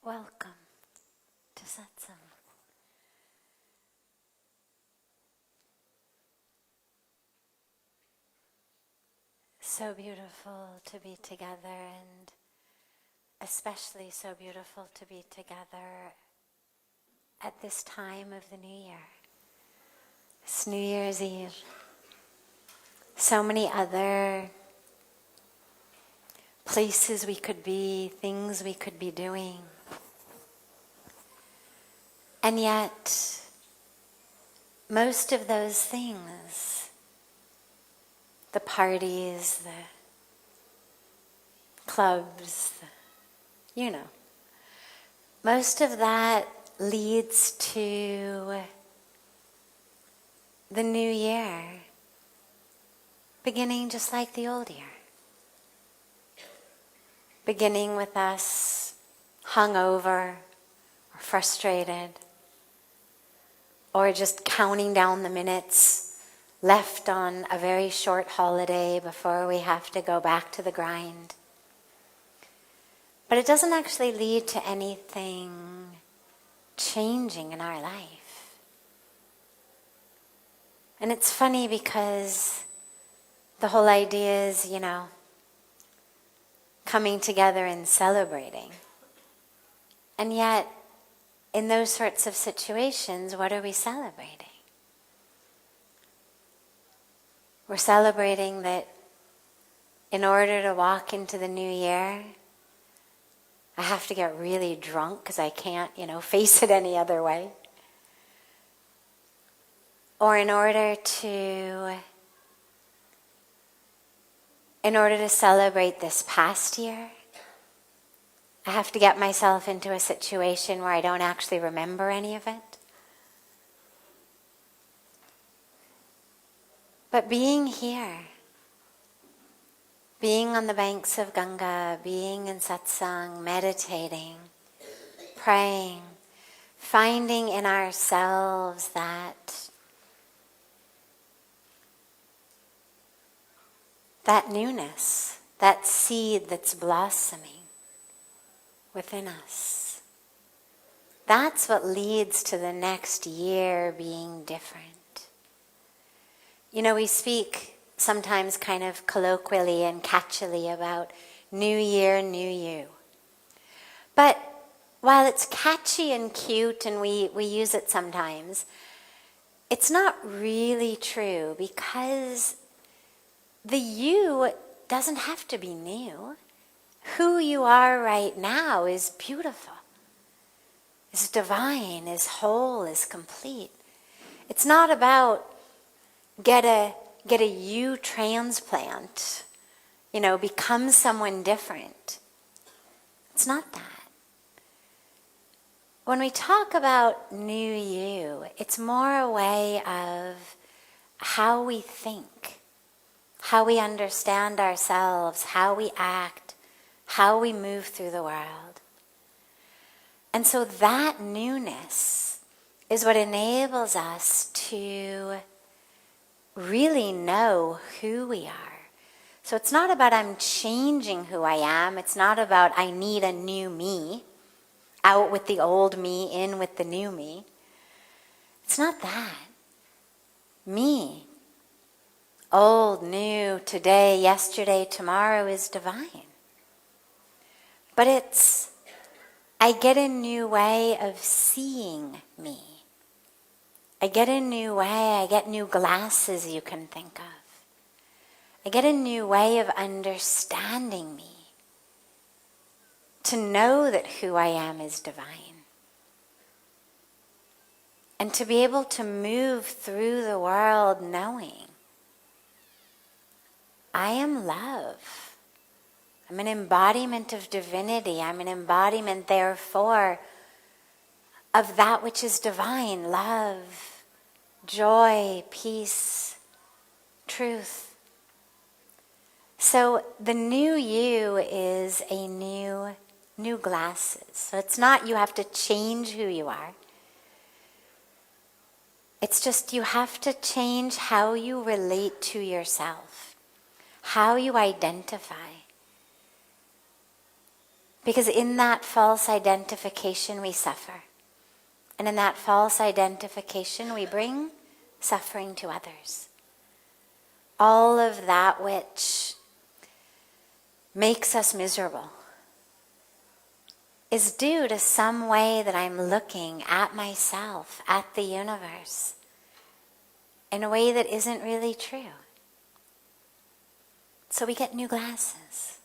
Welcome to Satsang. So beautiful to be together, and especially so beautiful to be together at this time of the New Year. It's New Year's Eve. So many other places we could be, things we could be doing. And yet, most of those things, the parties, the clubs, most of that leads to the new year beginning just like the old year. Beginning with us hungover or frustrated, or just counting down the minutes left on a very short holiday before we have to go back to the grind. But it doesn't actually lead to anything changing in our life. And it's funny because the whole idea is, coming together and celebrating. And yet, in those sorts of situations, what are we celebrating? We're celebrating that in order to walk into the new year, I have to get really drunk because I can't, face it any other way. Or in order to celebrate this past year, I have to get myself into a situation where I don't actually remember any of it. But being here, being on the banks of Ganga, being in satsang, meditating, praying, finding in ourselves that newness, that seed that's blossoming within us. That's what leads to the next year being different. We speak sometimes kind of colloquially and catchily about new year, new you. But while it's catchy and cute and we use it sometimes, it's not really true, because the you doesn't have to be new. Who you are right now is beautiful, is divine, is whole, is complete. It's not about get a you transplant, become someone different. It's not that. When we talk about new you, it's more a way of how we think, how we understand ourselves, how we act, how we move through the world. And so that newness is what enables us to really know who we are. So it's not about I'm changing who I am. It's not about I need a new me, out with the old me, in with the new me. It's not that. Me, old, new, today, yesterday, tomorrow is divine. But it's, I get a new way of seeing me. I get a new way, I get new glasses you can think of. I get a new way of understanding me. To know that who I am is divine. And to be able to move through the world knowing I am love. I'm an embodiment of divinity. I'm an embodiment, therefore, of that which is divine, love, joy, peace, truth. So the new you is a new glasses. So it's not you have to change who you are. It's just you have to change how you relate to yourself, how you identify. Because in that false identification we suffer. And in that false identification we bring suffering to others. All of that which makes us miserable is due to some way that I'm looking at myself, at the universe, in a way that isn't really true. So we get new glasses.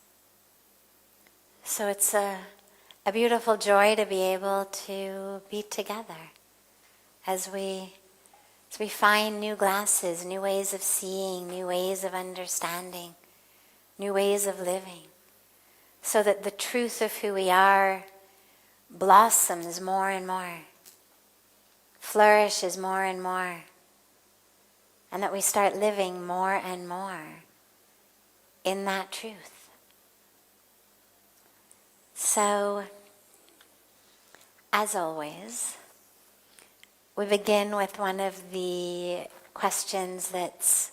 So it's a beautiful joy to be able to be together as we find new glasses, new ways of seeing, new ways of understanding, new ways of living, so that the truth of who we are blossoms more and more, flourishes more and more, and that we start living more and more in that truth. So, as always, we begin with one of the questions that's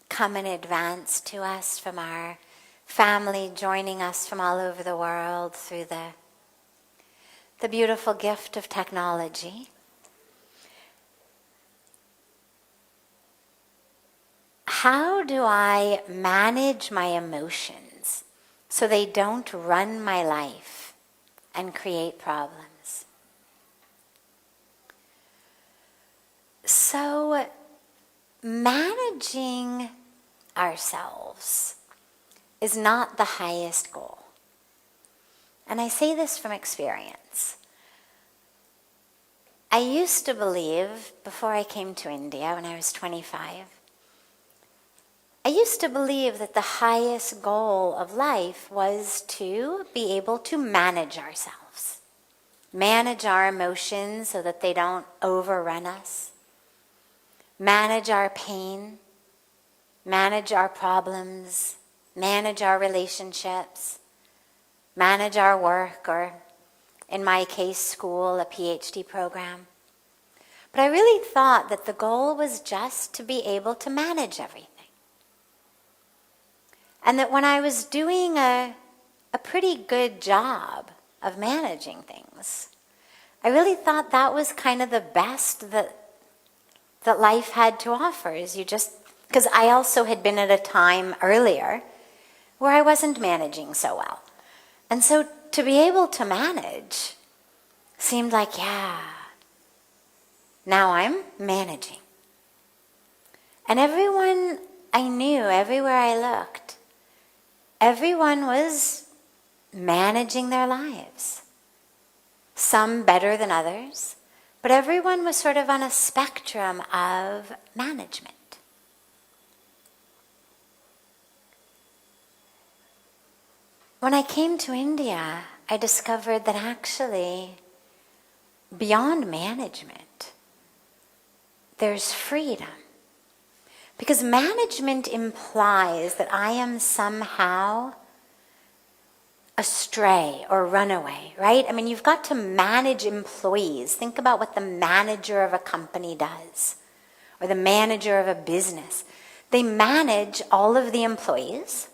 come in advance to us from our family joining us from all over the world through the beautiful gift of technology. How do I manage my emotions so they don't run my life and create problems? So, managing ourselves is not the highest goal. And I say this from experience. I used to believe, before I came to India when I was 25, I used to believe that the highest goal of life was to be able to manage ourselves, manage our emotions so that they don't overrun us, manage our pain, manage our problems, manage our relationships, manage our work, or in my case, school, a PhD program. But I really thought that the goal was just to be able to manage everything. And that when I was doing a pretty good job of managing things, I really thought that was kind of the best that life had to offer. Is you just, because I also had been at a time earlier where I wasn't managing so well. And so to be able to manage seemed like, yeah, now I'm managing. And everyone I knew, everywhere I looked, everyone was managing their lives. Some better than others, but everyone was sort of on a spectrum of management. When I came to India, I discovered that actually, beyond management, there's freedom. Because management implies that I am somehow astray or runaway, right? I mean, you've got to manage employees. Think about what the manager of a company does, or the manager of a business. They manage all of the employees.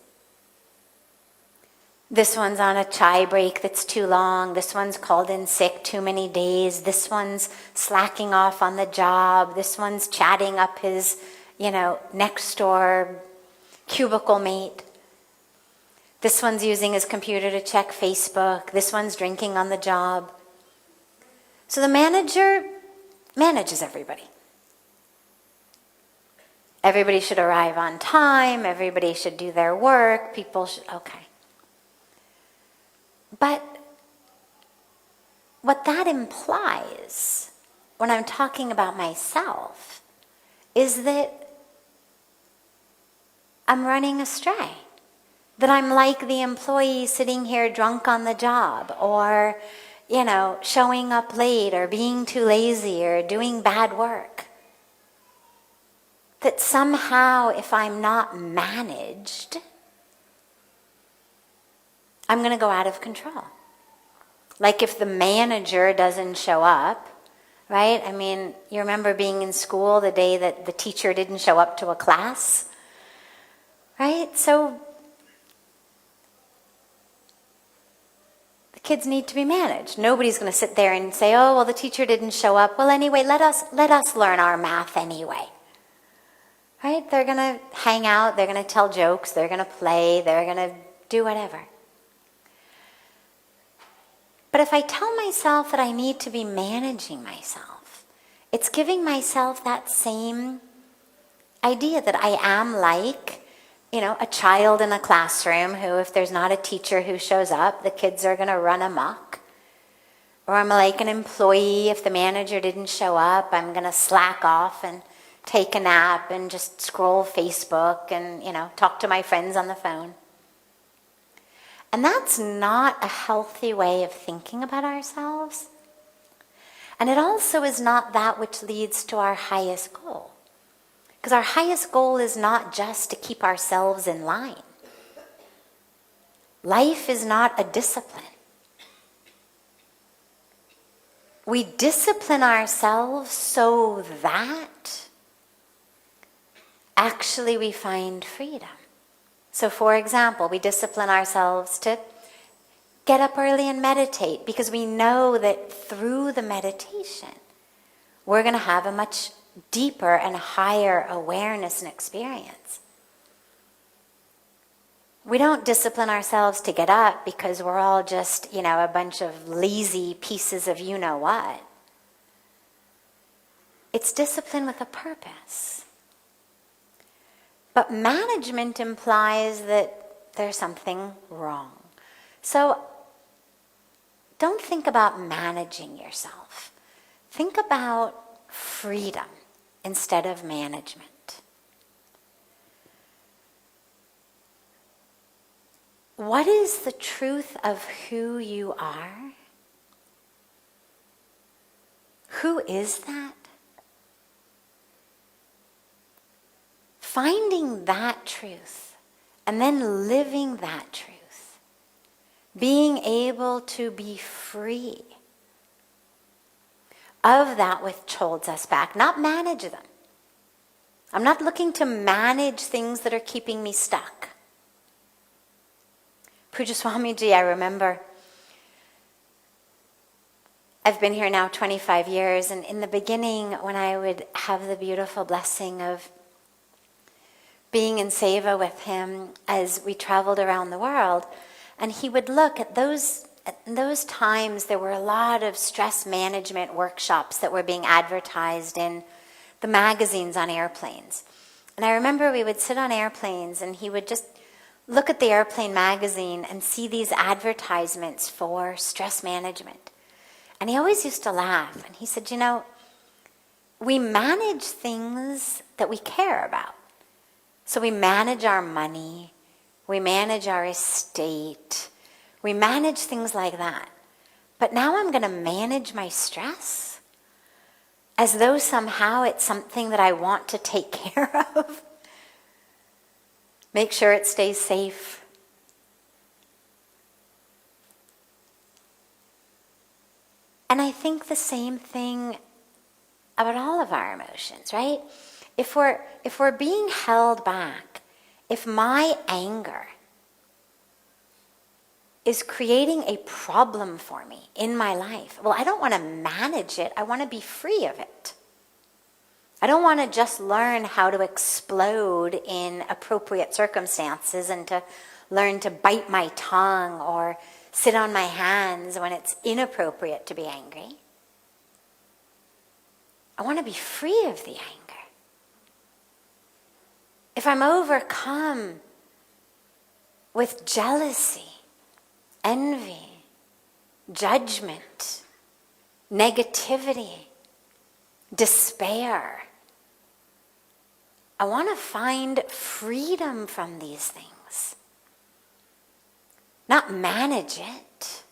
This one's on a chai break that's too long. This one's called in sick too many days. This one's slacking off on the job. This one's chatting up his, next door cubicle mate. This one's using his computer to check Facebook. This one's drinking on the job. So the manager manages everybody. Everybody should arrive on time. Everybody should do their work. People should, okay. But what that implies when I'm talking about myself is that I'm running astray. That I'm like the employee sitting here drunk on the job, or, showing up late, or being too lazy, or doing bad work. That somehow, if I'm not managed, I'm going to go out of control. Like if the manager doesn't show up, right? I mean, you remember being in school the day that the teacher didn't show up to a class, right? So Kids need to be managed. Nobody's going to sit there and say, oh, well, the teacher didn't show up. Well, anyway, let us learn our math anyway. Right? They're going to hang out. They're going to tell jokes. They're going to play. They're going to do whatever. But if I tell myself that I need to be managing myself, it's giving myself that same idea that I am like, a child in a classroom who, if there's not a teacher who shows up, the kids are going to run amok. Or I'm like an employee. If the manager didn't show up, I'm going to slack off and take a nap and just scroll Facebook and, talk to my friends on the phone. And that's not a healthy way of thinking about ourselves. And it also is not that which leads to our highest goal. Because our highest goal is not just to keep ourselves in line. Life is not a discipline. We discipline ourselves so that actually we find freedom. So for example, we discipline ourselves to get up early and meditate because we know that through the meditation, we're going to have a much deeper and higher awareness and experience. We don't discipline ourselves to get up because we're all just, a bunch of lazy pieces of you-know-what. It's discipline with a purpose. But management implies that there's something wrong. So don't think about managing yourself. Think about freedom instead of management. What is the truth of who you are? Who is that? Finding that truth and then living that truth. Being able to be free of that which holds us back, not manage them. I'm not looking to manage things that are keeping me stuck. Pujya Swamiji, I remember, I've been here now 25 years, and in the beginning when I would have the beautiful blessing of being in seva with him as we traveled around the world, and he would look at those times there were a lot of stress management workshops that were being advertised in the magazines on airplanes. And I remember we would sit on airplanes and he would just look at the airplane magazine and see these advertisements for stress management. And he always used to laugh. And he said, we manage things that we care about. So we manage our money, we manage our estate, we manage things like that. But now I'm going to manage my stress as though somehow it's something that I want to take care of. Make sure it stays safe. And I think the same thing about all of our emotions, right? If we're being held back, if my anger is creating a problem for me in my life, well, I don't want to manage it. I want to be free of it. I don't want to just learn how to explode in appropriate circumstances and to learn to bite my tongue or sit on my hands when it's inappropriate to be angry. I want to be free of the anger. If I'm overcome with jealousy, envy, judgment, negativity, despair, I want to find freedom from these things, not manage it.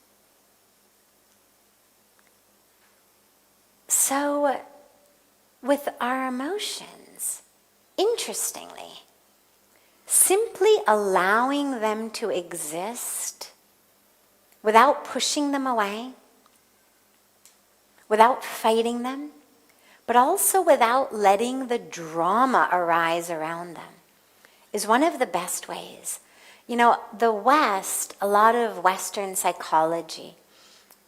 So, with our emotions, interestingly, simply allowing them to exist without pushing them away, without fighting them, but also without letting the drama arise around them, is one of the best ways. The West, a lot of Western psychology,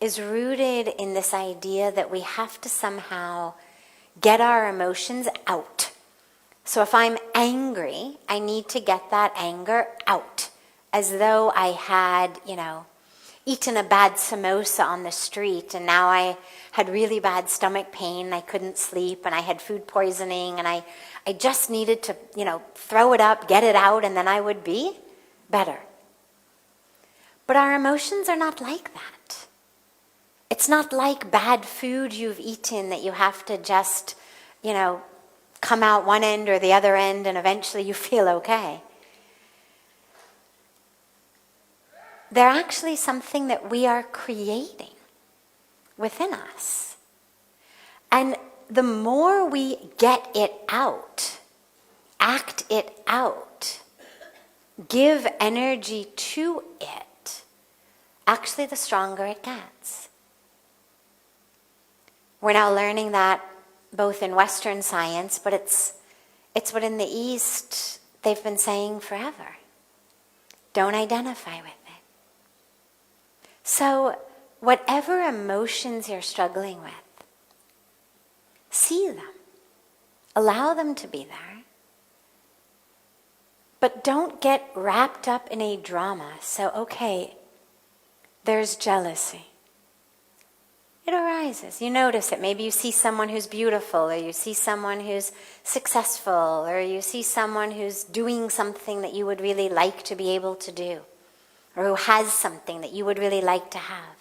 is rooted in this idea that we have to somehow get our emotions out. So if I'm angry, I need to get that anger out, as though I had, eaten a bad samosa on the street, and now I had really bad stomach pain, I couldn't sleep, and I had food poisoning, and I just needed to, throw it up, get it out, and then I would be better. But our emotions are not like that. It's not like bad food you've eaten that you have to just, come out one end or the other end and eventually you feel okay. They're actually something that we are creating within us. And the more we get it out, act it out, give energy to it, actually the stronger it gets. We're now learning that both in Western science, but it's what in the East they've been saying forever. Don't identify with it. So whatever emotions you're struggling with, see them. Allow them to be there. But don't get wrapped up in a drama. So, okay, there's jealousy. It arises. You notice it. Maybe you see someone who's beautiful, or you see someone who's successful, or you see someone who's doing something that you would really like to be able to do, or who has something that you would really like to have.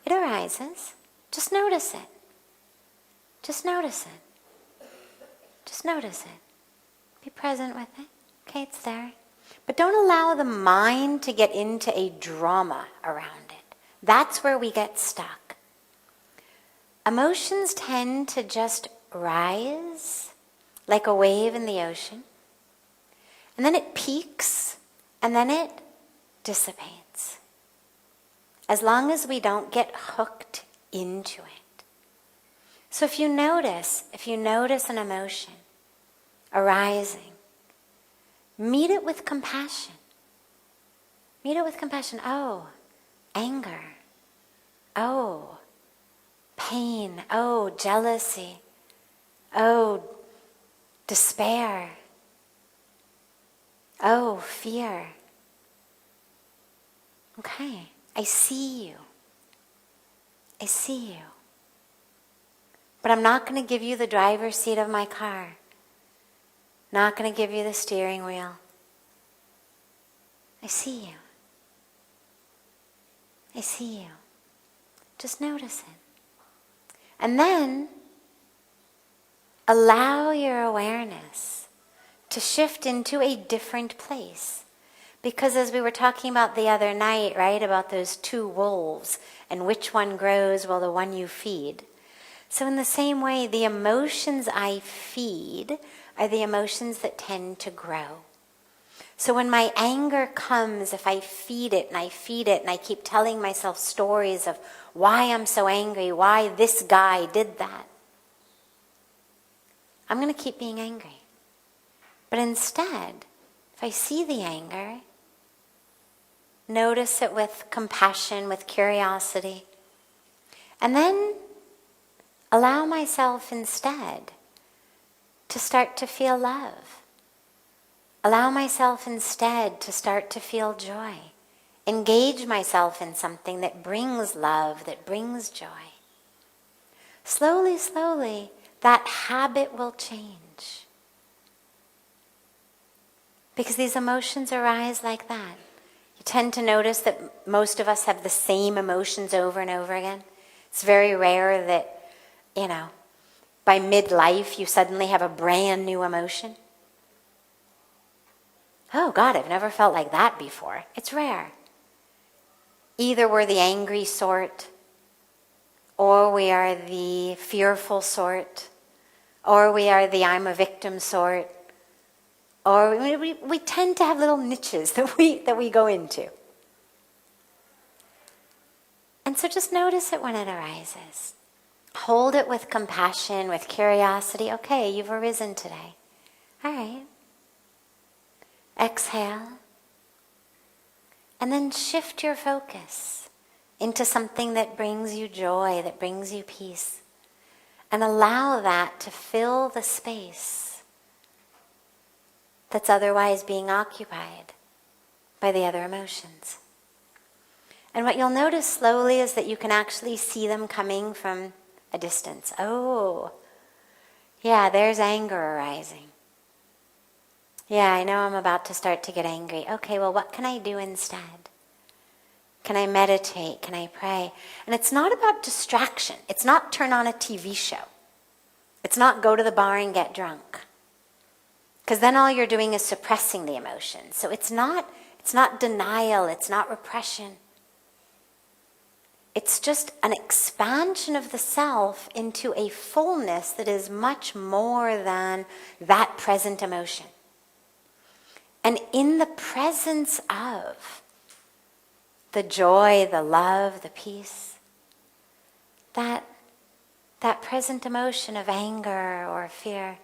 It arises. Just notice it. Just notice it. Just notice it. Be present with it. Okay, it's there. But don't allow the mind to get into a drama around it. That's where we get stuck. Emotions tend to just rise like a wave in the ocean. And then it peaks, and then it dissipates. As long as we don't get hooked into it. So if you notice an emotion arising, meet it with compassion. Meet it with compassion. Oh, anger. Oh, pain. Oh, jealousy. Oh, despair. Oh, fear. Okay, I see you. I see you. But I'm not going to give you the driver's seat of my car. Not going to give you the steering wheel. I see you. I see you. Just notice it. And then allow your awareness to shift into a different place. Because as we were talking about the other night, right, about those two wolves and which one grows, well, the one you feed. So in the same way, the emotions I feed are the emotions that tend to grow. So when my anger comes, if I feed it and I feed it and I keep telling myself stories of why I'm so angry, why this guy did that, I'm going to keep being angry. But instead, if I see the anger, notice it with compassion, with curiosity, and then allow myself instead to start to feel love. Allow myself instead to start to feel joy. Engage myself in something that brings love, that brings joy. Slowly, slowly, that habit will change. Because these emotions arise like that. You tend to notice that most of us have the same emotions over and over again. It's very rare that, by midlife you suddenly have a brand new emotion. Oh God, I've never felt like that before. It's rare. Either we're the angry sort, or we are the fearful sort, or we are the I'm a victim sort, or we tend to have little niches that we go into. And so just notice it when it arises. Hold it with compassion, with curiosity. Okay, you've arisen today. All right. Exhale. And then shift your focus. into something that brings you joy, that brings you peace. And allow that to fill the space that's otherwise being occupied by the other emotions. And what you'll notice slowly is that you can actually see them coming from a distance. Oh, yeah, there's anger arising. Yeah, I know I'm about to start to get angry. Okay, well, what can I do instead? Can I meditate? Can I pray? And it's not about distraction. It's not turn on a TV show. It's not go to the bar and get drunk. Because then all you're doing is suppressing the emotion. So it's not denial. It's not repression. It's just an expansion of the self into a fullness that is much more than that present emotion. And in the presence of the joy, the love, the peace, that present emotion of anger or fear,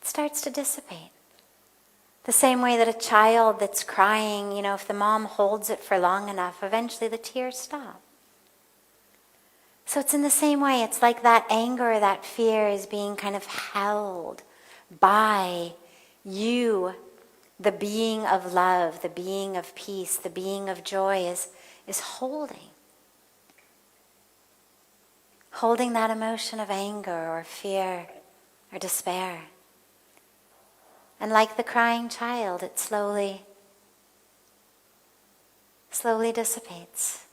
it starts to dissipate. The same way that a child that's crying, if the mom holds it for long enough, eventually the tears stop. So it's in the same way. It's like that anger or that fear is being kind of held by you, the being of love, the being of peace, the being of joy is holding that emotion of anger or fear or despair. And like the crying child, it slowly dissipates.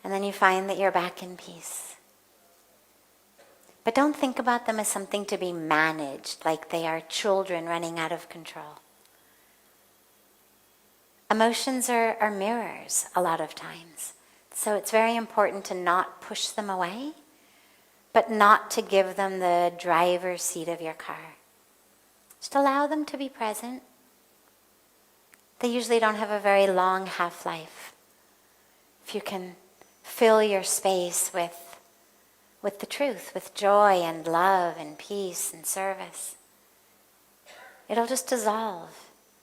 And then you find that you're back in peace. But don't think about them as something to be managed, like they are children running out of control. Emotions are mirrors a lot of times. So it's very important to not push them away, but not to give them the driver's seat of your car. Just allow them to be present. They usually don't have a very long half-life. If you can fill your space with the truth, with joy and love and peace and service, it'll just dissolve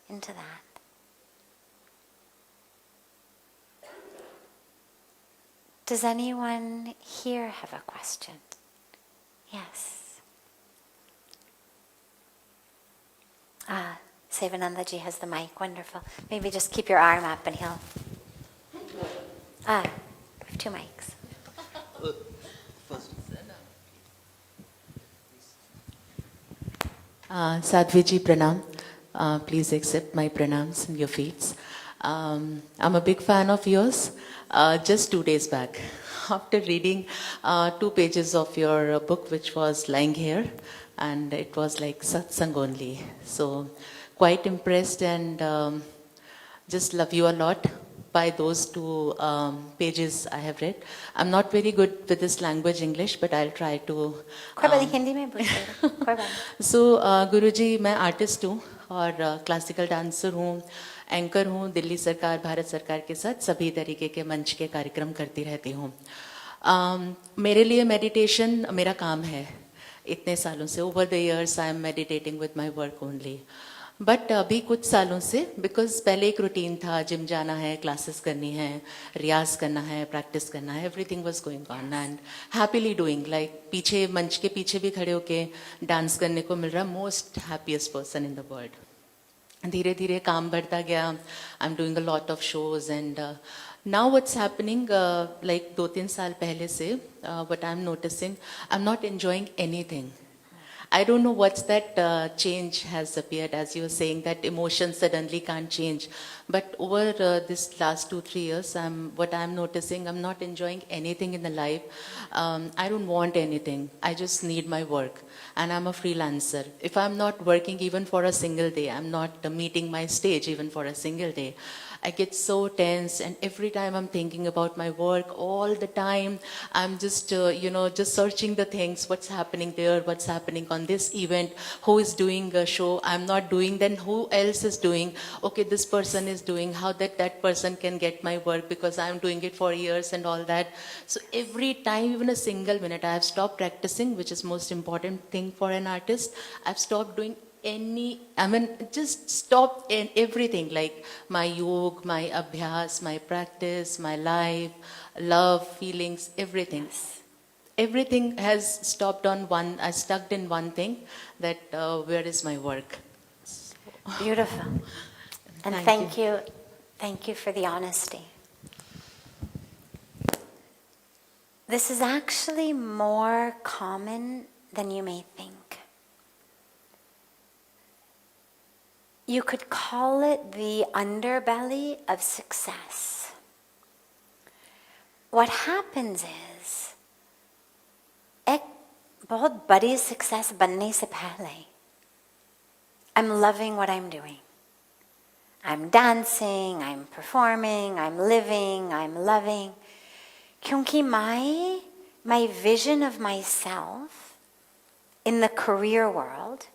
into that. Does anyone here have a question? Yes. Sevanandaji has the mic. Wonderful. Maybe just keep your arm up and he'll... we have 2 mics. Sadhviji, pranam. Please accept my pranams and your feet. I'm a big fan of yours. Just 2 days back, after reading 2 pages of your book, which was lying here, and it was like satsang only. So quite impressed and just love you a lot by those 2 pages I have read. I'm not very good with this language, English, but I'll try to... So, Guruji, मैं artist हूँ और classical dancer हूँ, anchor हूँ, दिल्ली सरकार, भारत सरकार के साथ सभी तरीके के मंच के कार्यक्रम करती रहती हूँ. मेरे लिए मेडिटेशन मेरा काम है इतने सालों से. Over the years I am meditating with my work only. But अभी कुछ सालों से, बिकॉज पहले एक रूटीन था, जिम जाना है, क्लासेस करनी है, रियाज करना है, प्रैक्टिस करना है, everything was going on and happily doing. Like पीछे, मंच के पीछे भी खड़े होके डांस करने को मिल रहा, most happiest person in the world. धीरे धीरे काम बढ़ता गया. I am doing a lot of shows and now what's happening, like 2-3 साल पहले से, what I'm noticing, I'm not enjoying anything. I don't know what's that change has appeared, as you were saying that emotions suddenly can't change. But over this last 2-3 years, what I'm noticing, I'm not enjoying anything in the life. I don't want anything. I just need my work. And I'm a freelancer. If I'm not working even for a single day, I'm not meeting my stage even for a single day, I get so tense, and every time I'm thinking about my work, all the time I'm just just searching the things, what's happening there, what's happening on this event, who is doing a show, I'm not doing, then who else is doing, okay, this person is doing, how that person can get my work, because I'm doing it for years and all that. So every time, even a single minute, I have stopped practicing, which is most important thing for an artist. I've stopped doing just stop in everything, like my yoga, my abhyas, my practice, my life, love, feelings, everything. Everything has stopped on one, I stuck in one thing, that where is my work? Beautiful. And thank you. Thank you for the honesty. This is actually more common than you may think. You could call it the underbelly of success. What happens is, एक बहुत बड़ी success बनने से पहले, I'm loving what I'm doing. I'm dancing, I'm performing, I'm living, I'm loving. क्योंकि my vision of myself in the career world,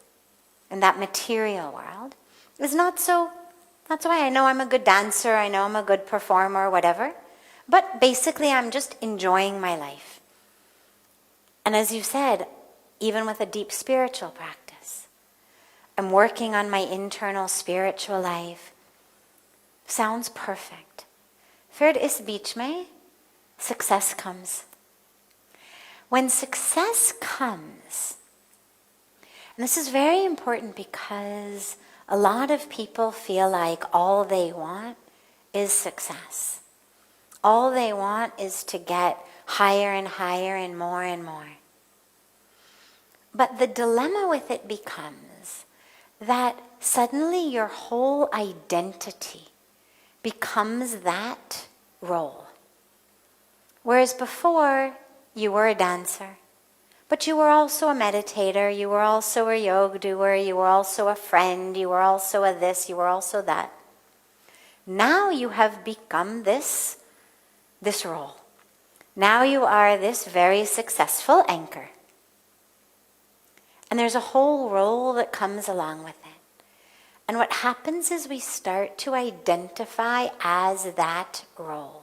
in that material world, is not so, that's why I know I'm a good dancer, I know I'm a good performer, whatever. But basically I'm just enjoying my life. And as you said, even with a deep spiritual practice, I'm working on my internal spiritual life. Sounds perfect. फिर इस बीच में success comes. When success comes, and this is very important because a lot of people feel like all they want is success. All they want is to get higher and higher and more. But the dilemma with it becomes that suddenly your whole identity becomes that role. Whereas before, you were a dancer, but you were also a meditator, you were also a yoga doer, you were also a friend, you were also a this, you were also that. Now you have become this role. Now you are this very successful anchor. And there's a whole role that comes along with it. And what happens is we start to identify as that role.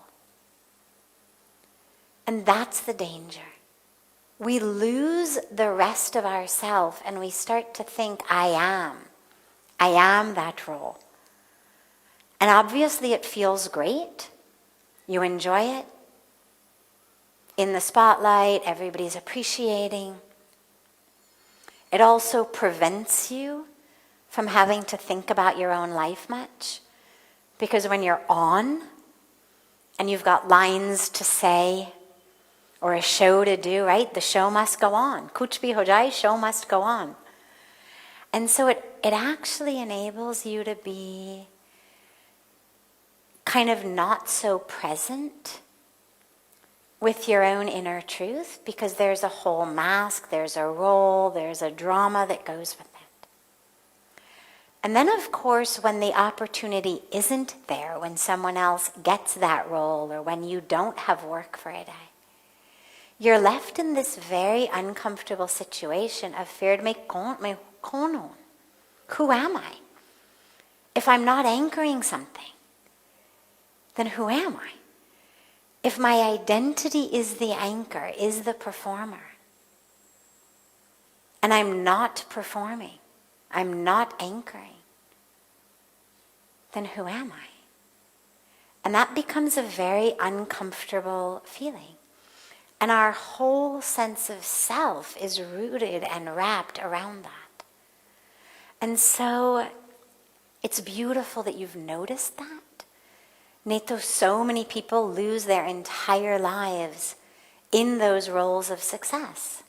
And that's the danger. We lose the rest of ourselves and we start to think, I am that role. And obviously it feels great. You enjoy it. In the spotlight, everybody's appreciating. It also prevents you from having to think about your own life much. Because when you're on and you've got lines to say or a show to do, right? The show must go on. Kuch bhi ho jaye, show must go on. And so it actually enables you to be kind of not so present with your own inner truth, because there's a whole mask, there's a role, there's a drama that goes with it. And then of course, when the opportunity isn't there, when someone else gets that role, or when you don't have work for a day, you're left in this very uncomfortable situation of fear. Who am I? If I'm not anchoring something, then who am I? If my identity is the anchor, is the performer, and I'm not performing, I'm not anchoring, then who am I? And that becomes a very uncomfortable feeling. And our whole sense of self is rooted and wrapped around that. And so it's beautiful that you've noticed that. Neto, so many people lose their entire lives in those roles of success.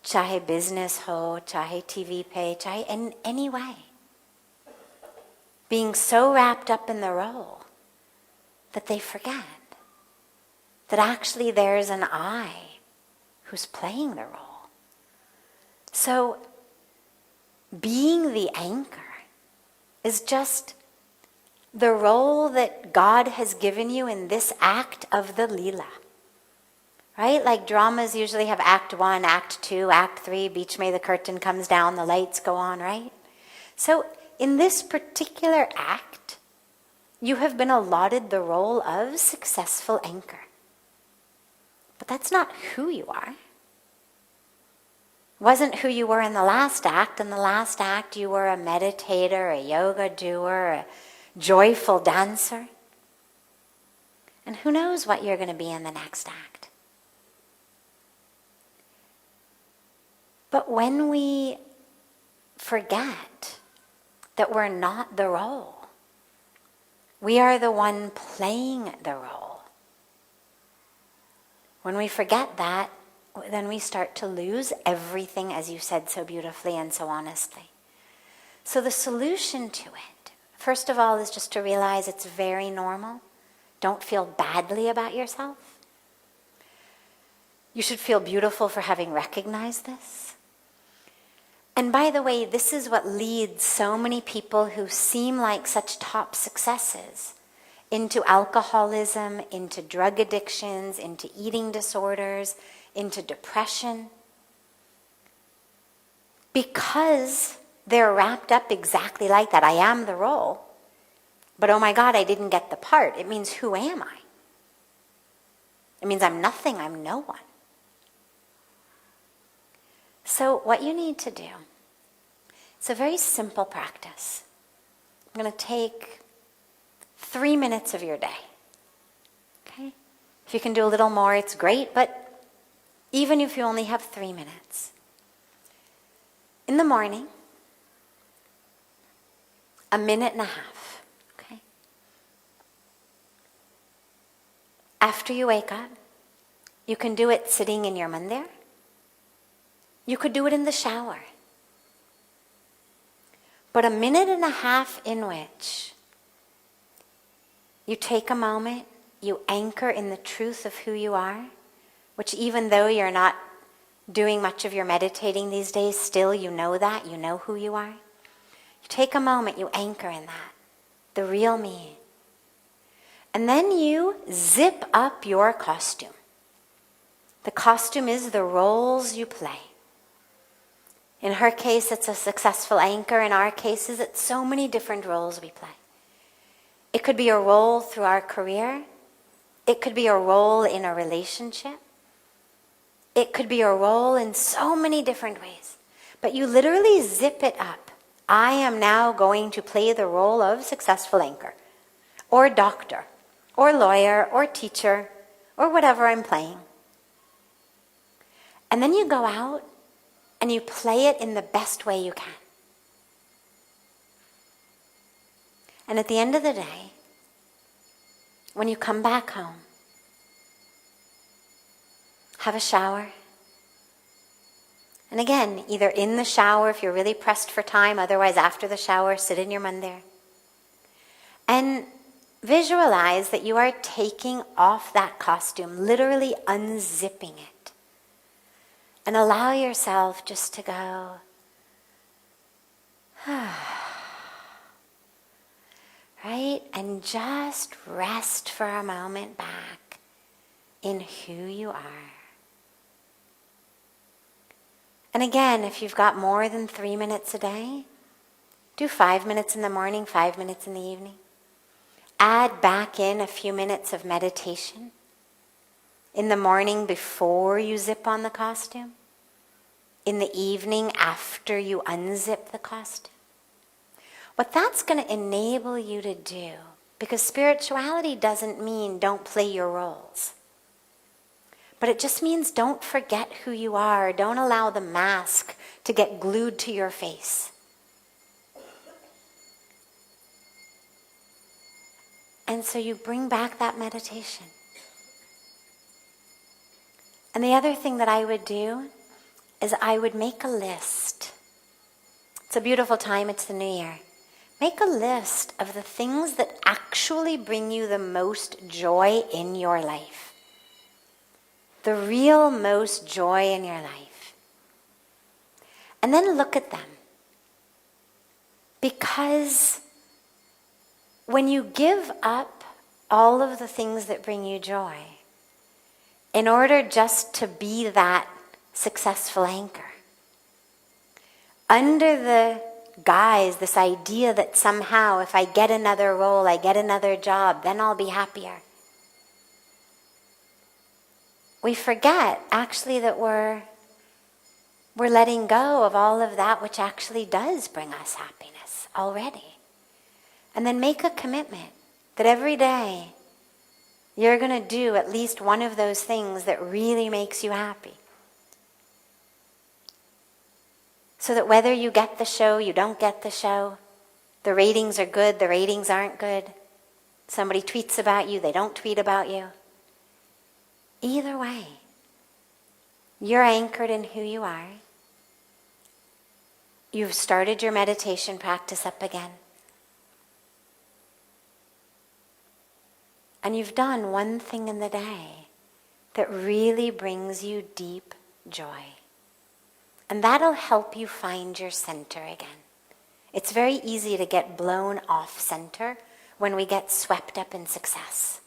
Chahe business ho, chahe TV pe, chahe in any way. Being so wrapped up in the role that they forget that actually there's an I who's playing the role. So being the anchor is just the role that God has given you in this act of the Leela. Right? Like dramas usually have act 1, act 2, act 3, beach mein the curtain comes down, the lights go on, right? So in this particular act, you have been allotted the role of successful anchor. But that's not who you are. Wasn't who you were in the last act. In the last act, you were a meditator, a yoga doer, a joyful dancer. And who knows what you're going to be in the next act. But when we forget that we're not the role, we are the one playing the role. When we forget that, then we start to lose everything, as you said so beautifully and so honestly. So the solution to it, first of all, is just to realize it's very normal. Don't feel badly about yourself. You should feel beautiful for having recognized this. And by the way, this is what leads so many people who seem like such top successes into alcoholism, into drug addictions, into eating disorders, into depression. Because they're wrapped up exactly like that. I am the role, but oh my God, I didn't get the part. It means, who am I? It means I'm nothing, I'm no one. So what you need to do, it's a very simple practice. I'm going to take 3 minutes of your day. Okay? If you can do a little more, it's great, but even if you only have 3 minutes. In the morning, 1.5 minutes. Okay? After you wake up, you can do it sitting in your mandir. You could do it in the shower. But 1.5 minutes in which you take a moment, you anchor in the truth of who you are, which even though you're not doing much of your meditating these days, still you know that, you know who you are. You take a moment, you anchor in that, the real me. And then you zip up your costume. The costume is the roles you play. In her case, it's a successful anchor. In our cases, it's so many different roles we play. It could be a role through our career. It could be a role in a relationship. It could be a role in so many different ways. But you literally zip it up. I am now going to play the role of successful anchor, or doctor, or lawyer, or teacher, or whatever I'm playing. And then you go out and you play it in the best way you can. And at the end of the day, when you come back home, have a shower. And again, either in the shower if you're really pressed for time, otherwise after the shower, sit in your mandir. And visualize that you are taking off that costume, literally unzipping it. And allow yourself just to go, right? And just rest for a moment back in who you are. And again, if you've got more than 3 minutes a day, do 5 minutes in the morning, 5 minutes in the evening. Add back in a few minutes of meditation in the morning before you zip on the costume, in the evening after you unzip the costume. What that's going to enable you to do, because spirituality doesn't mean don't play your roles. But it just means don't forget who you are. Don't allow the mask to get glued to your face. And so you bring back that meditation. And the other thing that I would do is I would make a list. It's a beautiful time, it's the new year. Make a list of the things that actually bring you the most joy in your life. The real most joy in your life. And then look at them. Because when you give up all of the things that bring you joy, in order just to be that successful anchor, under the guise, this idea that somehow if I get another role, I get another job, then I'll be happier. We forget actually that we're we're letting go of all of that which actually does bring us happiness already. And then make a commitment that every day you're going to do at least one of those things that really makes you happy. So that whether you get the show, you don't get the show, the ratings are good, the ratings aren't good, somebody tweets about you, they don't tweet about you. Either way, you're anchored in who you are. You've started your meditation practice up again. And you've done one thing in the day that really brings you deep joy. And that'll help you find your center again. It's very easy to get blown off center when we get swept up in success.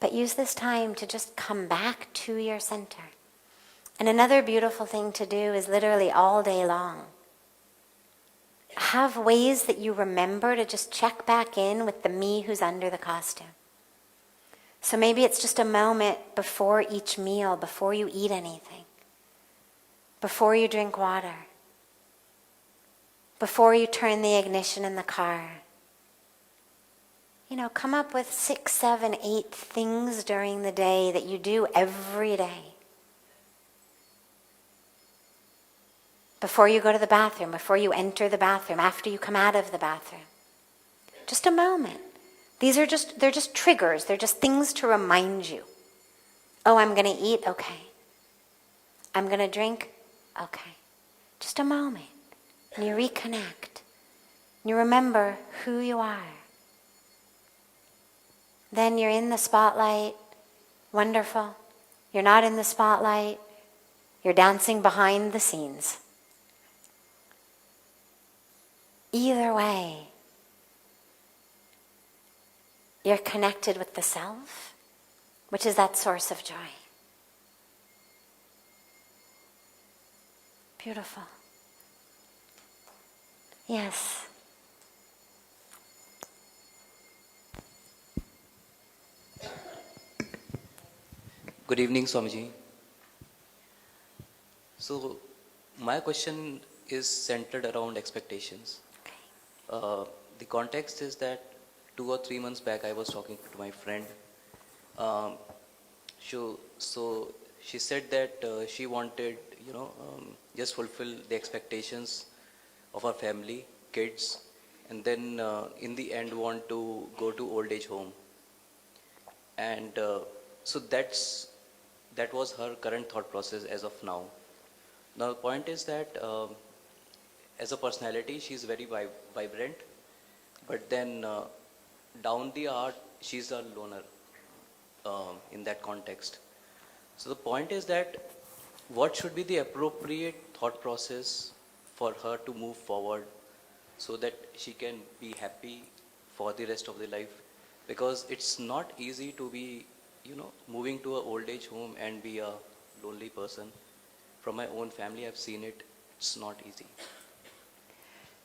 But use this time to just come back to your center. And another beautiful thing to do is literally all day long, have ways that you remember to just check back in with the me who's under the costume. So maybe it's just a moment before each meal, before you eat anything, before you drink water, before you turn the ignition in the car. Come up with 6, 7, 8 things during the day that you do every day. Before you go to the bathroom, before you enter the bathroom, after you come out of the bathroom. Just a moment. They're just triggers. They're just things to remind you. Oh, I'm going to eat? Okay. I'm going to drink? Okay. Just a moment. And you reconnect. And you remember who you are. Then you're in the spotlight. Wonderful. You're not in the spotlight. You're dancing behind the scenes. Either way, you're connected with the self, which is that source of joy. Beautiful. Yes. Good evening, Swamiji. So, my question is centered around expectations. The context is that 2 or 3 months back I was talking to my friend. So she said that she wanted, just fulfill the expectations of her family, kids, and then in the end want to go to old age home. And so that was her current thought process as of now. Now the point is that as a personality, she's very vibrant, but then down the art, she's a loner in that context. So the point is that what should be the appropriate thought process for her to move forward so that she can be happy for the rest of the life? Because it's not easy to be, moving to an old age home and be a lonely person. From my own family, I've seen it. It's not easy.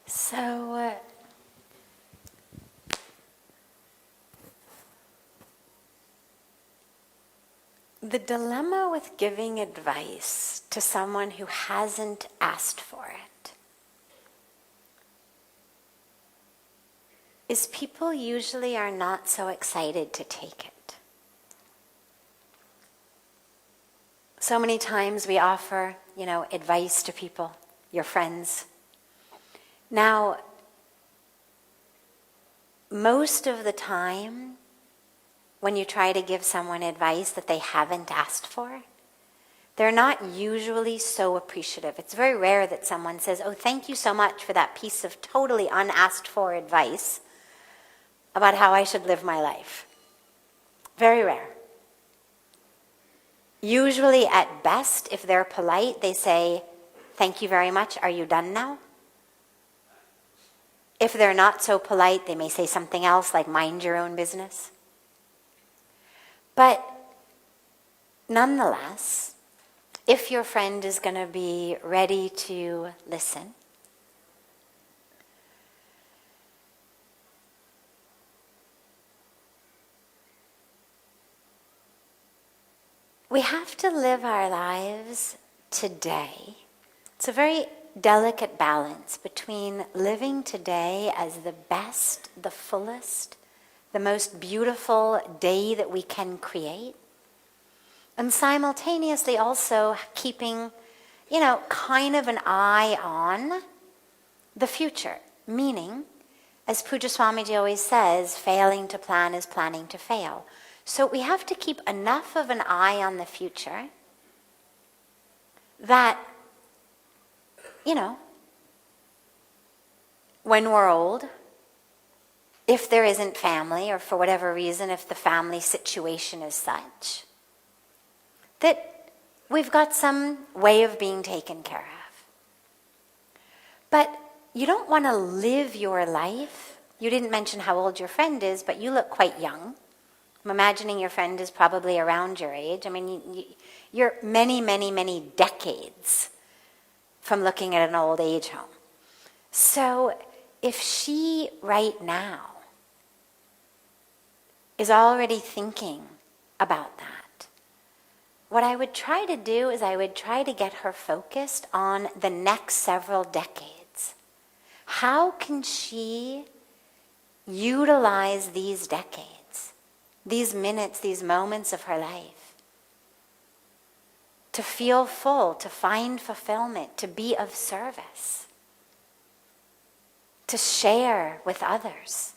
So, the dilemma with giving advice to someone who hasn't asked for it is people usually are not so excited to take it. So many times we offer, advice to people, your friends. Now, most of the time, when you try to give someone advice that they haven't asked for, they're not usually so appreciative. It's very rare that someone says, oh, thank you so much for that piece of totally unasked for advice about how I should live my life. Very rare. Usually, at best, if they're polite, they say, thank you very much, are you done now? If they're not so polite, they may say something else like mind your own business. But nonetheless, if your friend is going to be ready to listen, we have to live our lives today. It's a very delicate balance between living today as the best, the fullest, the most beautiful day that we can create, and simultaneously also keeping, kind of an eye on the future. Meaning, as Pujya Swamiji always says, failing to plan is planning to fail. So we have to keep enough of an eye on the future that, when we're old, if there isn't family, or for whatever reason, if the family situation is such, that we've got some way of being taken care of. But you don't want to live your life. You didn't mention how old your friend is, but you look quite young. I'm imagining your friend is probably around your age. I mean, you're many, many, many decades from looking at an old age home. So if she right now is already thinking about that, what I would try to do is I would try to get her focused on the next several decades. How can she utilize these decades, these minutes, these moments of her life, to feel full, to find fulfillment, to be of service, to share with others?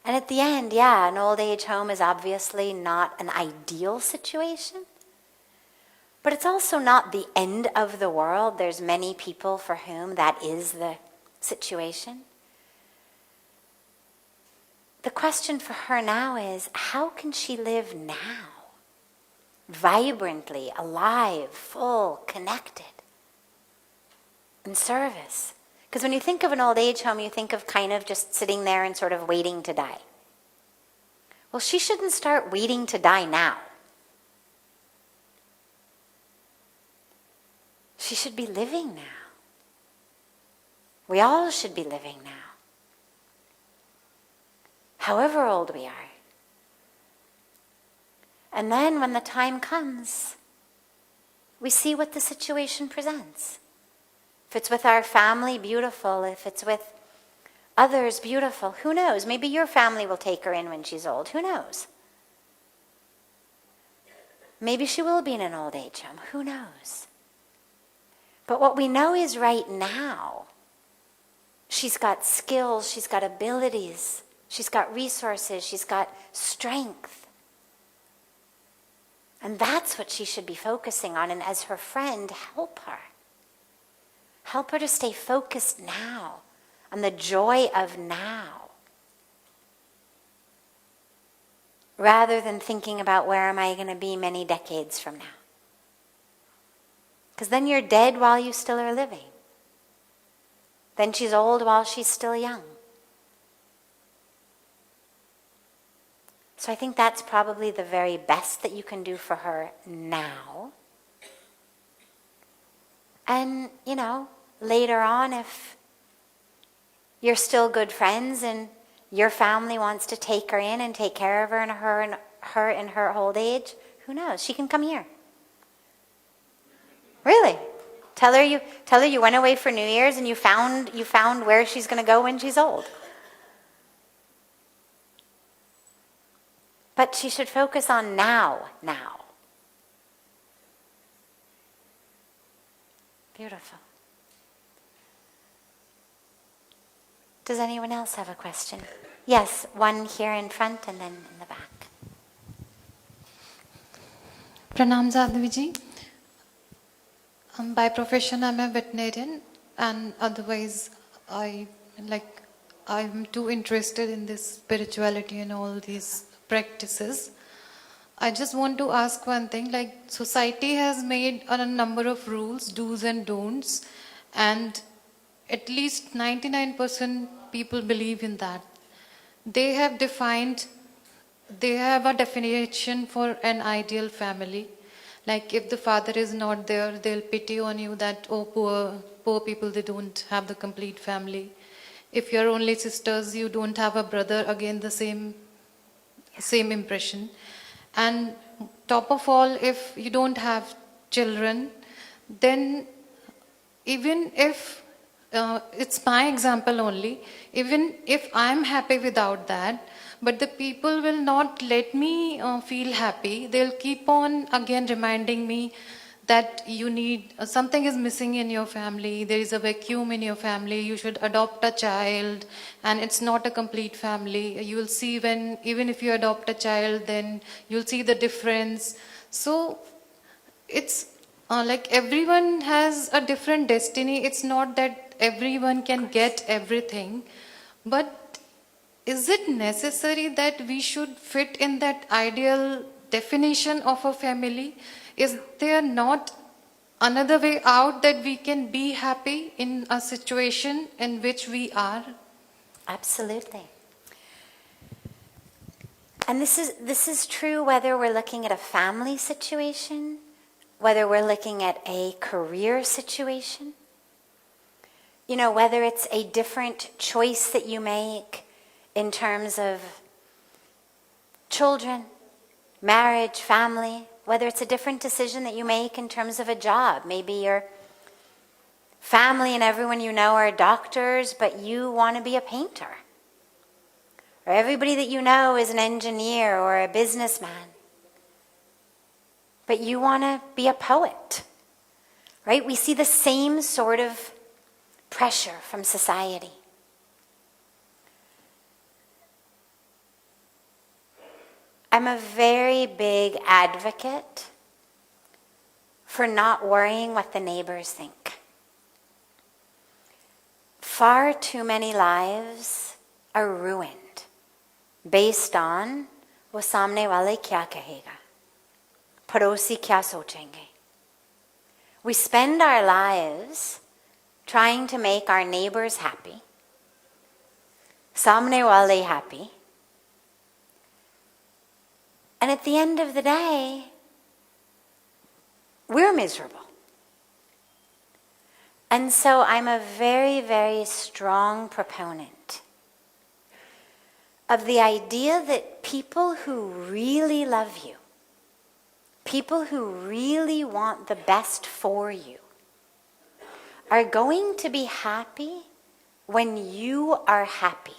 And at the end, an old age home is obviously not an ideal situation, but it's also not the end of the world. There's many people for whom that is the situation. The question for her now is, how can she live now? Vibrantly, alive, full, connected, in service. Because when you think of an old age home, you think of kind of just sitting there and sort of waiting to die. Well, she shouldn't start waiting to die now. She should be living now. We all should be living now. However old we are. And then when the time comes, we see what the situation presents. If it's with our family, beautiful. If it's with others, beautiful. Who knows? Maybe your family will take her in when she's old. Who knows? Maybe she will be in an old age home. Who knows? But what we know is right now, she's got skills, she's got abilities, she's got resources, she's got strength. And that's what she should be focusing on. And as her friend, help her. Help her to stay focused now on the joy of now, rather than thinking about where am I going to be many decades from now. Because then you're dead while you still are living. Then she's old while she's still young. So I think that's probably the very best that you can do for her now. And, later on, if you're still good friends and your family wants to take her in and take care of her in her old age, who knows? She can come here. Really? Tell her you went away for New Year's and you found where she's going to go when she's old. But she should focus on now. Beautiful. Does anyone else have a question? Yes, one here in front and then in the back. Pranam Sadhviji. By profession I'm a veterinarian, and otherwise I'm too interested in this spirituality and all these practices. I just want to ask one thing, society has made a number of rules, do's and don'ts, and at least 99% people believe in that. They have a definition for an ideal family. Like if the father is not there, they'll pity on you that, oh, poor people, they don't have the complete family. If you're only sisters, you don't have a brother, again the same impression. And top of all, if you don't have children, then even if it's my example only, even if I'm happy without that, but the people will not let me feel happy. They'll keep on again reminding me that you need, something is missing in your family, there is a vacuum in your family, you should adopt a child, and it's not a complete family. You'll see when, even if you adopt a child, then you'll see the difference. So it's like everyone has a different destiny. It's not that everyone can get everything, but is it necessary that we should fit in that ideal definition of a family? Is there not another way out that we can be happy in a situation in which we are? Absolutely. And this is true whether we're looking at a family situation, whether we're looking at a career situation, you know, whether it's a different choice that you make in terms of children, marriage, family, whether it's a different decision that you make in terms of a job. Maybe your family and everyone you know are doctors, but you want to be a painter. Or everybody that you know is an engineer or a businessman, but you want to be a poet, right? We see the same sort of pressure from society. I'm a very big advocate for not worrying what the neighbors think. Far too many lives are ruined based on wo samne wale kya kahega, padosi kya sochenge. We spend our lives trying to make our neighbors happy, samne wale happy, and at the end of the day, we're miserable. And so I'm a very, very strong proponent of the idea that people who really love you, people who really want the best for you, are going to be happy when you are happy.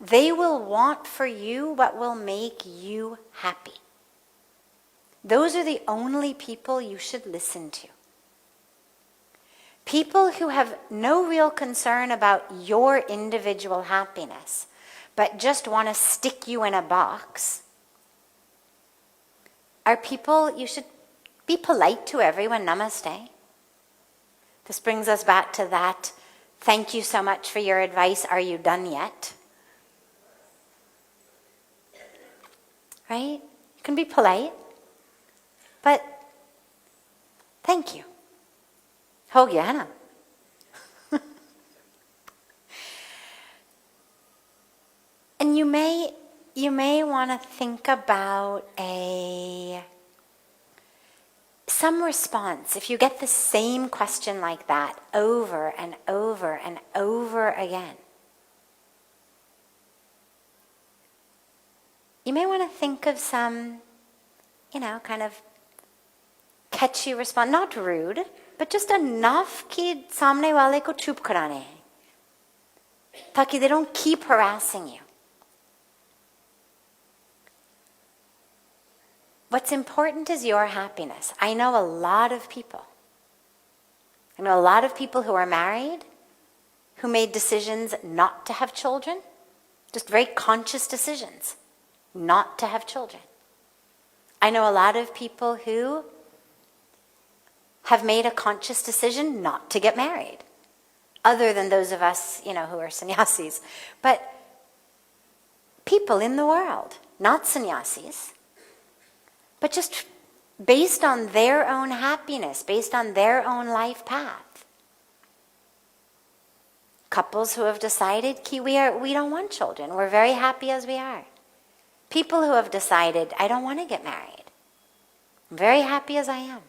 They will want for you what will make you happy. Those are the only people you should listen to. People who have no real concern about your individual happiness, but just want to stick you in a box, are people you should be polite to everyone. Namaste. This brings us back to that. Thank you so much for your advice. Are you done yet? Right? You can be polite, but thank you. Ho gaya hai na? And you may want to think about some response. If you get the same question like that over and over and over again, you may want to think of some, kind of catchy response. Not rude, but just enough कि सामने वाले को चुप कराने हैं, ताकि they don't keep harassing you. What's important is your happiness. I know a lot of people who are married, who made decisions not to have children, just very conscious decisions not to have children. I know a lot of people who have made a conscious decision not to get married, other than those of us, who are sannyasis. But people in the world, not sannyasis, but just based on their own happiness, based on their own life path. Couples who have decided we don't want children, we're very happy as we are. People who have decided, I don't want to get married, I'm very happy as I am.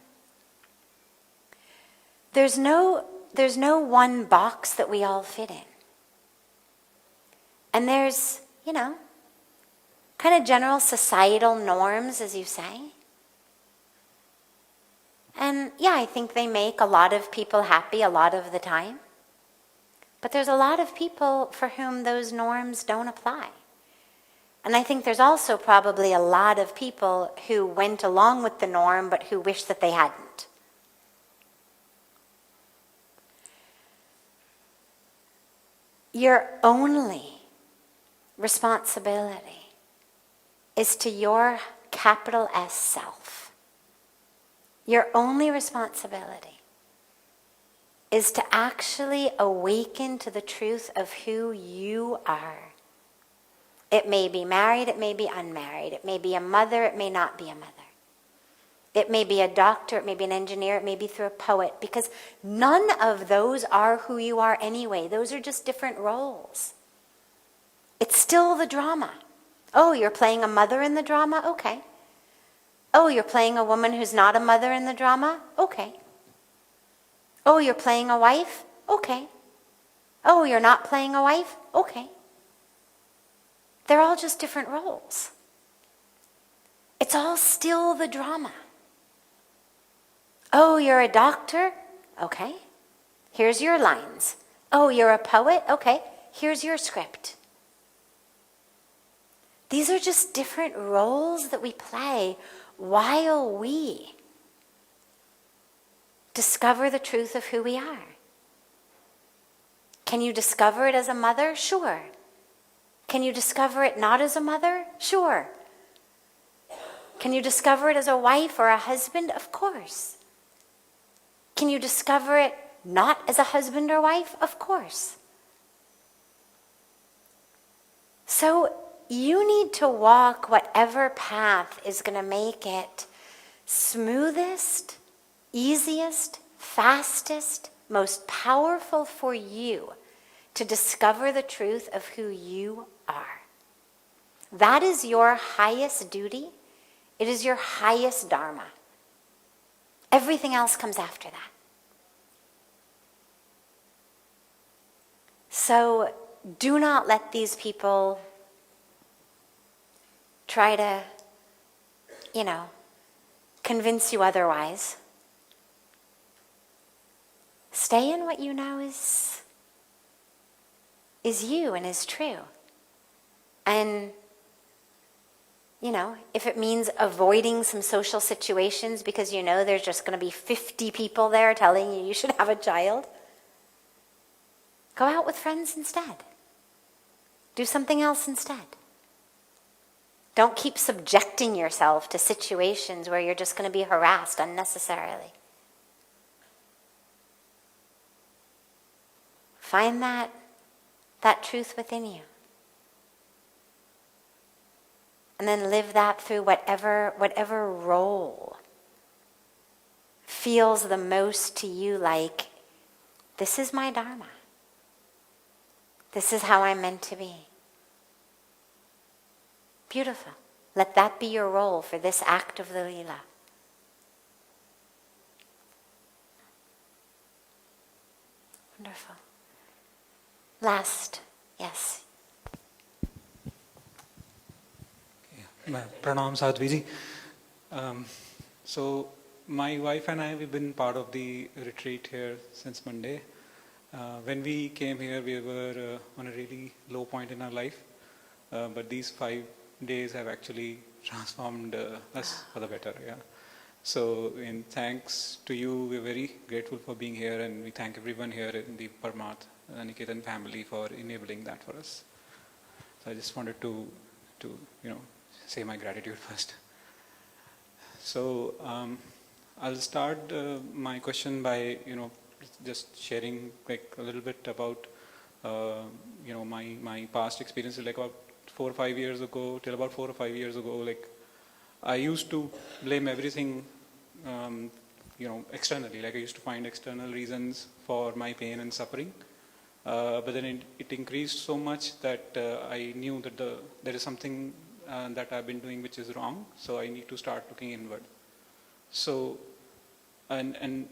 There's no one box that we all fit in. And there's, kind kind of general societal norms, as you say. And yeah, I think they make a lot of people happy a lot of the time. But there's a lot of people for whom those norms don't apply. And I think there's also probably a lot of people who went along with the norm but who wish that they hadn't. Your only responsibility is to your capital S self. Your only responsibility is to actually awaken to the truth of who you are. It may be married, it may be unmarried, it may be a mother, it may not be a mother. It may be a doctor, it may be an engineer, it may be through a poet, because none of those are who you are anyway. Those are just different roles. It's still the drama. Oh, you're playing a mother in the drama? Okay. Oh, you're playing a woman who's not a mother in the drama? Okay. Oh, you're playing a wife? Okay. Oh, you're not playing a wife? Okay. They're all just different roles. It's all still the drama. Oh, you're a doctor? Okay. Here's your lines. Oh, you're a poet? Okay. Here's your script. These are just different roles that we play while we discover the truth of who we are. Can you discover it as a mother? Sure. Can you discover it not as a mother? Sure. Can you discover it as a wife or a husband? Of course. Can you discover it not as a husband or wife? Of course. So you need to walk whatever path is going to make it smoothest, easiest, fastest, most powerful for you to discover the truth of who you are. That is your highest duty. It is your highest dharma. Everything else comes after that. So do not let these people try to, convince you otherwise. Stay in what you know is you and is true. And, if it means avoiding some social situations because there's just going to be 50 people there telling you should have a child, go out with friends instead. Do something else instead. Don't keep subjecting yourself to situations where you're just going to be harassed unnecessarily. Find that truth within you. And then live that through whatever role feels the most to you like, this is my dharma. This is how I'm meant to be. Beautiful. Let that be your role for this act of the Leela. Wonderful. Last, yes. Pranam Sadhviji. So my wife and I, we've been part of the retreat here since Monday. When we came here, we were on a really low point in our life. But these 5 days have actually transformed us for the better. Yeah. So in thanks to you, we're very grateful for being here, and we thank everyone here in the Parmarth Niketan family for enabling that for us. So I just wanted to say my gratitude first. So I'll start my question by just sharing like a little bit about my past experiences. Like about 4 or 5 years ago, till about 4 or 5 years ago, like I used to blame everything externally. Like I used to find external reasons for my pain and suffering. But then it increased so much that I knew that there is something that I've been doing which is wrong, so I need to start looking inward. So, and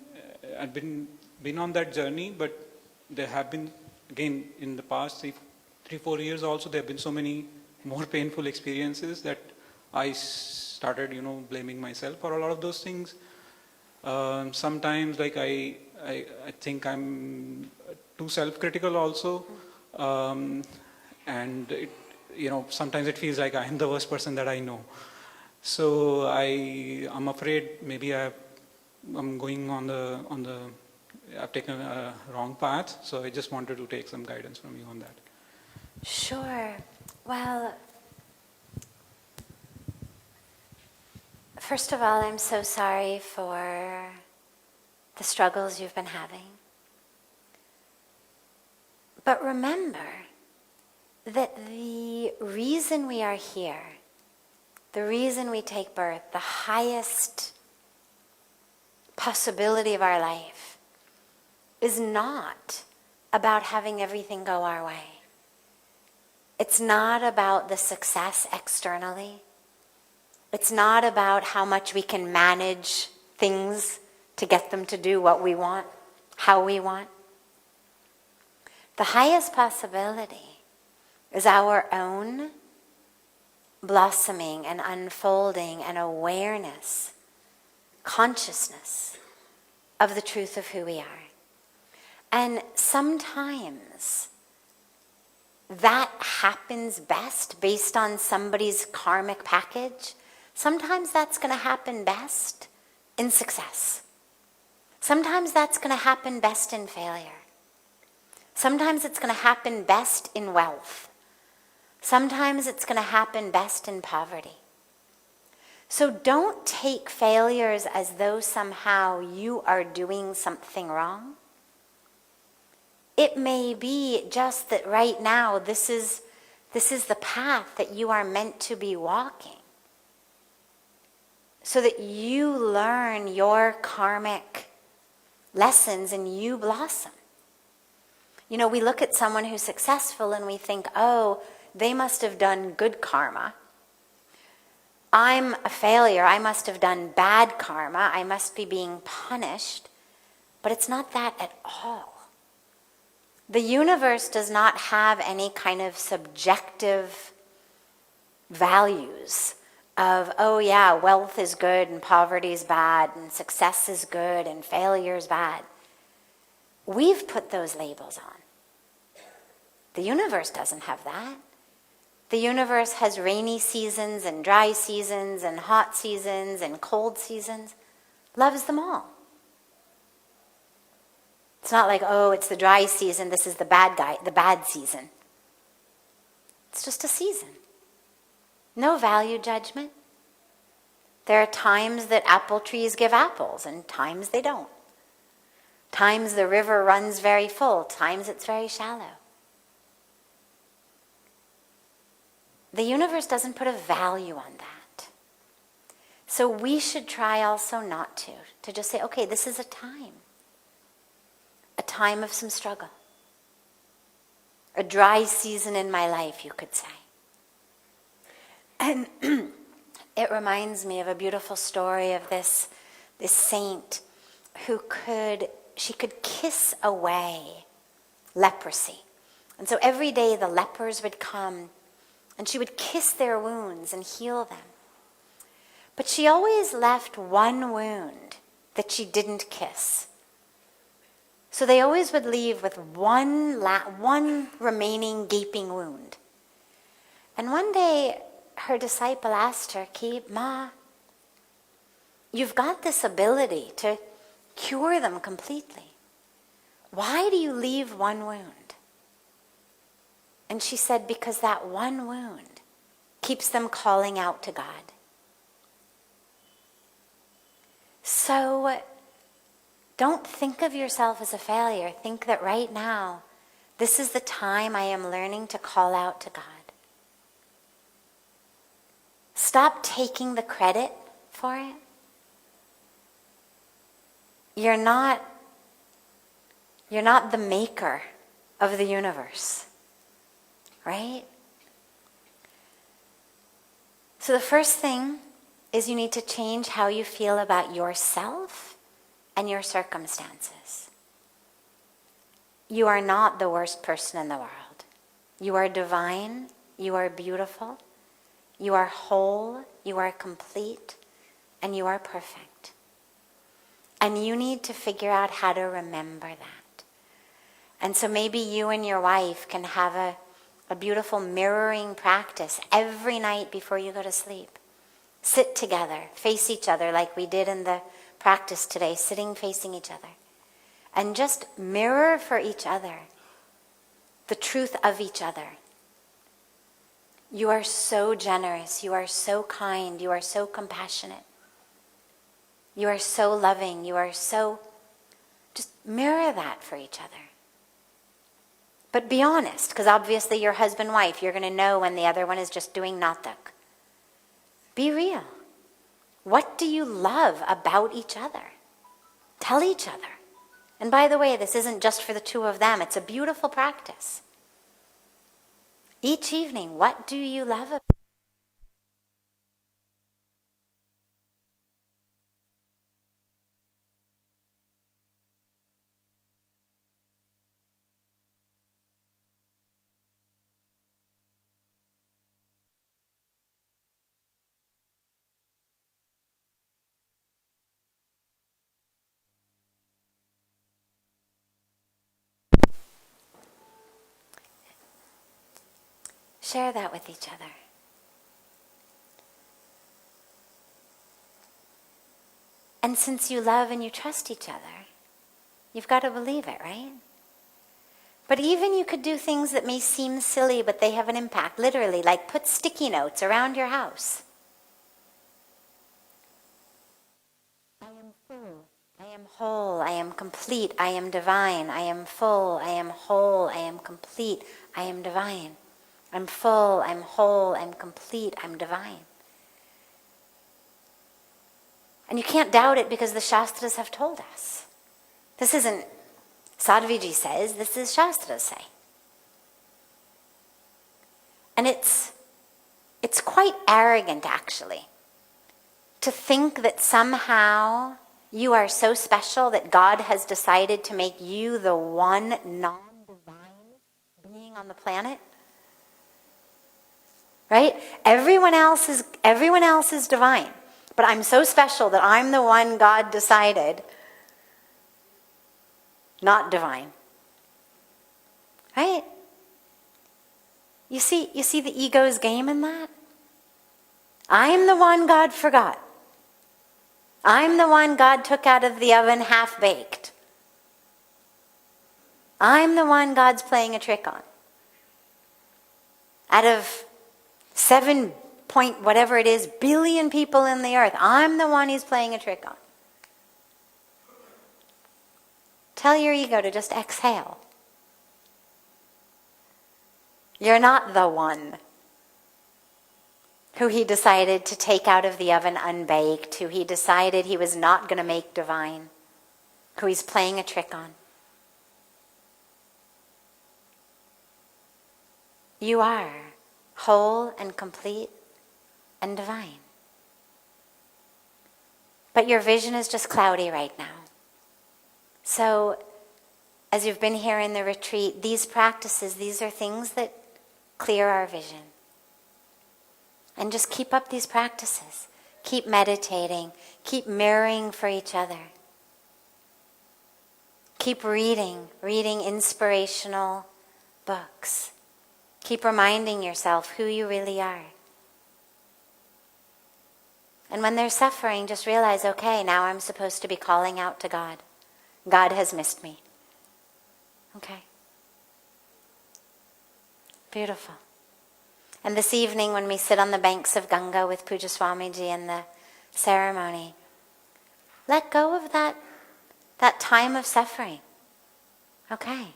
I've been on that journey, but there have been, again, in the past 3-4 years also, there have been so many more painful experiences that I started, blaming myself for a lot of those things. Sometimes, like I think I'm too self-critical also, and it, sometimes it feels like I'm the worst person that I know. So I'm afraid maybe I'm going I've taken a wrong path. So I just wanted to take some guidance from you on that. Sure. Well, first of all, I'm so sorry for the struggles you've been having. But remember that the reason we are here, the reason we take birth, the highest possibility of our life, is not about having everything go our way. It's not about the success externally. It's not about how much we can manage things to get them to do what we want, how we want. The highest possibility is our own blossoming and unfolding and awareness, consciousness of the truth of who we are. And sometimes that happens best based on somebody's karmic package. Sometimes that's going to happen best in success. Sometimes that's going to happen best in failure. Sometimes it's going to happen best in wealth. Sometimes it's going to happen best in poverty. So don't take failures as though somehow you are doing something wrong. It may be just that right now this is the path that you are meant to be walking, so that you learn your karmic lessons and you blossom. We look at someone who's successful and we think, oh, they must have done good karma. I'm a failure. I must have done bad karma. I must be being punished. But it's not that at all. The universe does not have any kind of subjective values of, oh yeah, wealth is good and poverty is bad and success is good and failure is bad. We've put those labels on. The universe doesn't have that. The universe has rainy seasons and dry seasons and hot seasons and cold seasons. Loves them all. It's not like, oh, it's the dry season, this is the bad season. It's just a season. No value judgment. There are times that apple trees give apples and times they don't. Times the river runs very full, times it's very shallow. The universe doesn't put a value on that. So we should try also not to just say, okay, this is a time of some struggle. A dry season in my life, you could say. And it reminds me of a beautiful story of this saint who could kiss away leprosy. And so every day the lepers would come and she would kiss their wounds and heal them. But she always left one wound that she didn't kiss. So they always would leave with one remaining gaping wound. And one day her disciple asked her, Ma, you've got this ability to cure them completely. Why do you leave one wound? And she said, because that one wound keeps them calling out to God. So don't think of yourself as a failure. Think that right now, this is the time I am learning to call out to God. Stop taking the credit for it. You're not the maker of the universe, right? So the first thing is you need to change how you feel about yourself and your circumstances. You are not the worst person in the world. You are divine, you are beautiful, you are whole, you are complete, and you are perfect. And you need to figure out how to remember that. And so maybe you and your wife can have a beautiful mirroring practice every night before you go to sleep. Sit together, face each other like we did in the practice today, sitting facing each other. And just mirror for each other the truth of each other. You are so generous, you are so kind, you are so compassionate. You are so loving, you are so... Just mirror that for each other. But be honest, because obviously you're husband-wife, you're going to know when the other one is just doing nothing. Be real. What do you love about each other? Tell each other. And by the way, this isn't just for the two of them, it's a beautiful practice. Each evening, what do you love about? Share that with each other. And since you love and you trust each other, you've got to believe it, right? But even you could do things that may seem silly, but they have an impact. Literally, like put sticky notes around your house. I am full. I am whole. I am complete. I am divine. I am full. I am whole. I am complete. I am divine. I'm full. I'm whole. I'm complete. I'm divine. And you can't doubt it because the Shastras have told us. This isn't Sadhviji says, this is Shastras say. And it's quite arrogant, actually, to think that somehow you are so special that God has decided to make you the one non-divine being on the planet. Right? Everyone else is divine. But I'm so special that I'm the one God decided not divine. Right? You see the ego's game in that? I'm the one God forgot. I'm the one God took out of the oven half-baked. I'm the one God's playing a trick on. Out of 7 point whatever it is billion people in the earth, I'm the one he's playing a trick on. Tell your ego to just exhale. You're not the one who he decided to take out of the oven unbaked, who he decided he was not going to make divine, who he's playing a trick on. You are whole and complete and divine. But your vision is just cloudy right now. So, as you've been here in the retreat, these practices, these are things that clear our vision. And just keep up these practices. Keep meditating. Keep mirroring for each other. Keep reading inspirational books. Keep reminding yourself who you really are. And when there's suffering, just realize, okay, now I'm supposed to be calling out to God. God has missed me. Okay. Beautiful. And this evening when we sit on the banks of Ganga with Pujya Swamiji in the ceremony, let go of that time of suffering. Okay.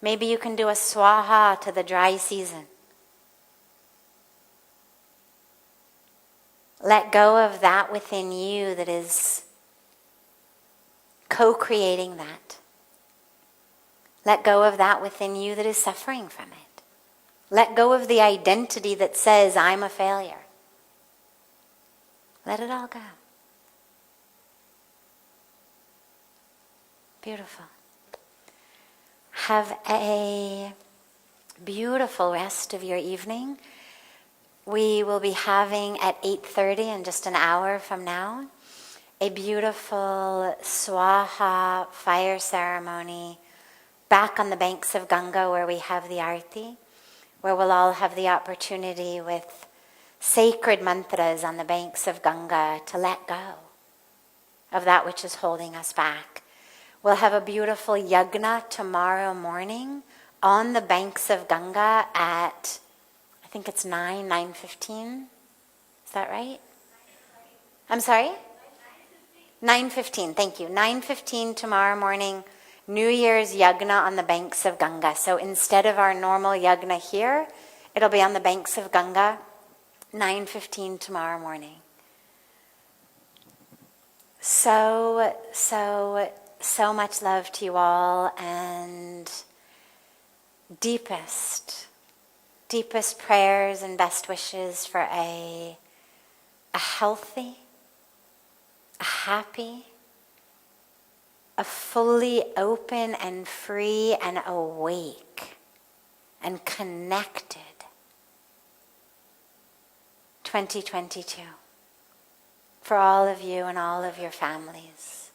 Maybe you can do a swaha to the dry season. Let go of that within you that is co-creating that. Let go of that within you that is suffering from it. Let go of the identity that says, I'm a failure. Let it all go. Beautiful. Have a beautiful rest of your evening. We will be having at 8:30, in just an hour from now, a beautiful Swaha fire ceremony back on the banks of Ganga where we have the Arti, where we'll all have the opportunity with sacred mantras on the banks of Ganga to let go of that which is holding us back. We'll have a beautiful yagna tomorrow morning on the banks of Ganga at, I think it's 9:15. Is that right? I'm sorry? 9:15, thank you. 9:15 tomorrow morning, New Year's yagna on the banks of Ganga. So instead of our normal yagna here, it'll be on the banks of Ganga, 9:15 tomorrow morning. So much love to you all, and deepest prayers and best wishes for a healthy, a happy, a fully open and free and awake and connected 2022 for all of you and all of your families.